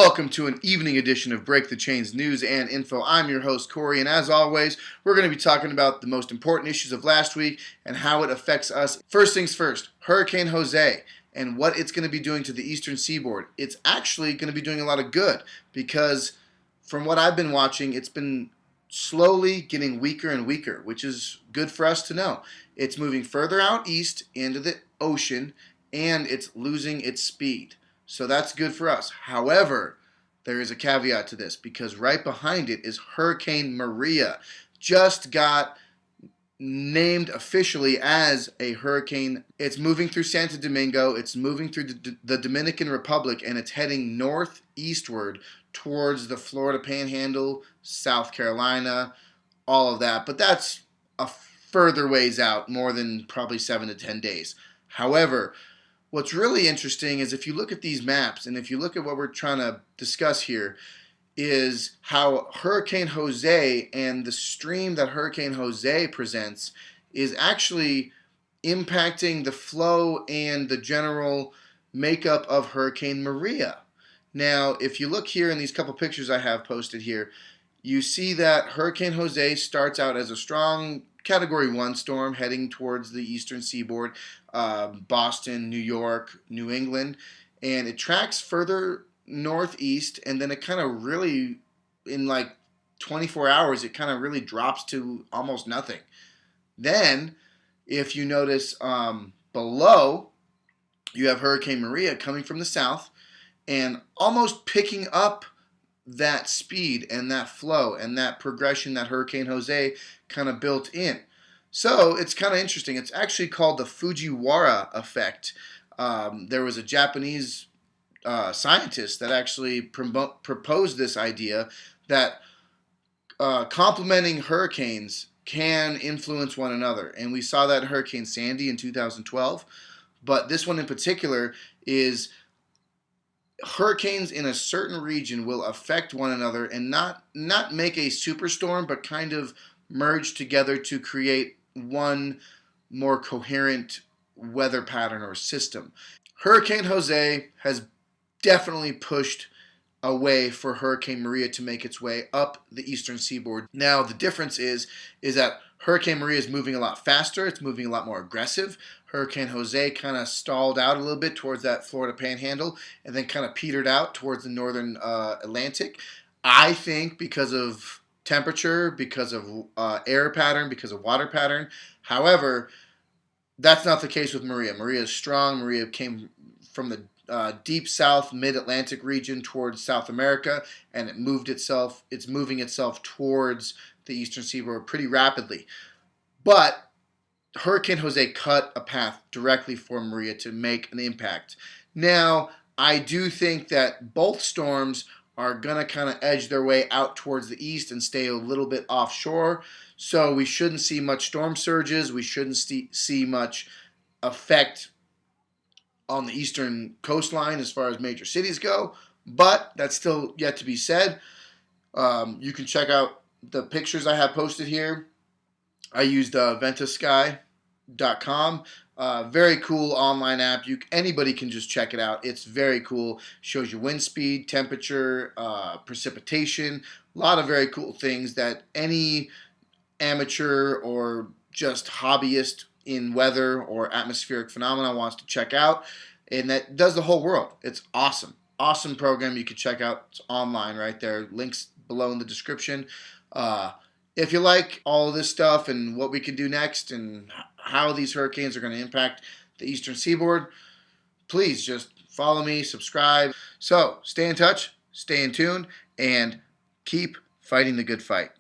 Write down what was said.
Welcome to an evening edition of Break the Chains News and Info. I'm your host, Corey, and as always, we're going to be talking about the most important issues of last week and how it affects us. First things first, Hurricane Jose and what it's going to be doing to the eastern seaboard. It's actually going to be doing a lot of good because from what I've been watching, it's been slowly getting weaker and weaker, which is good for us to know. It's moving further out east into the ocean, and it's losing its speed. So that's good for us. However, there is a caveat to this because right behind it is Hurricane Maria. Just got named officially as a hurricane. It's moving through Santo Domingo. It's moving through the Dominican Republic, and it's heading northeastward towards the Florida Panhandle, South Carolina, all of that. But that's a further ways out, more than probably 7 to 10 days. However, what's really interesting is if you look at these maps and if you look at what we're trying to discuss here is how Hurricane Jose and the stream that Hurricane Jose presents is actually impacting the flow and the general makeup of Hurricane Maria. Now, if you look here in these couple pictures I have posted here, you see that Hurricane Jose starts out as a strong Category 1 storm heading towards the eastern seaboard, Boston, New York, New England, and it tracks further northeast, and then it kind of really, in like 24 hours, it kind of really drops to almost nothing. Then, if you notice below, you have Hurricane Maria coming from the south and almost picking up that speed and that flow and that progression that Hurricane Jose kind of built in. So it's kind of interesting. It's actually called the Fujiwara effect. There was a Japanese scientist that actually proposed this idea that complementing hurricanes can influence one another. And we saw that in Hurricane Sandy in 2012. But this one in particular is hurricanes in a certain region will affect one another and not make a superstorm, but kind of merge together to create one more coherent weather pattern or system. Hurricane Jose has definitely pushed a way for Hurricane Maria to make its way up the eastern seaboard. Now, the difference is that Hurricane Maria is moving a lot faster. It's moving a lot more aggressive. Hurricane Jose kind of stalled out a little bit towards that Florida Panhandle and then kind of petered out towards the northern Atlantic. I think because of temperature, because of air pattern, because of water pattern. However, that's not the case with Maria. Maria is strong. Maria came from the deep south, mid-Atlantic region towards South America, and it's moving itself towards the eastern seaboard pretty rapidly. But Hurricane Jose cut a path directly for Maria to make an impact. Now, I do think that both storms are going to kind of edge their way out towards the east and stay a little bit offshore. So we shouldn't see much storm surges. We shouldn't see much effect on the eastern coastline as far as major cities go. But that's still yet to be said. You can check out the pictures I have posted here. I used ventasky.com. Very cool online app. Anybody can just check it out. It's very cool. Shows you wind speed, temperature, precipitation. A lot of very cool things that any amateur or just hobbyist in weather or atmospheric phenomena wants to check out. And that does the whole world. It's awesome. Awesome program you can check out. It's online right there. Links below in the description. If you like all of this stuff and what we can do next and how these hurricanes are going to impact the eastern seaboard, please just follow me, subscribe. So stay in touch, stay in tune, and keep fighting the good fight.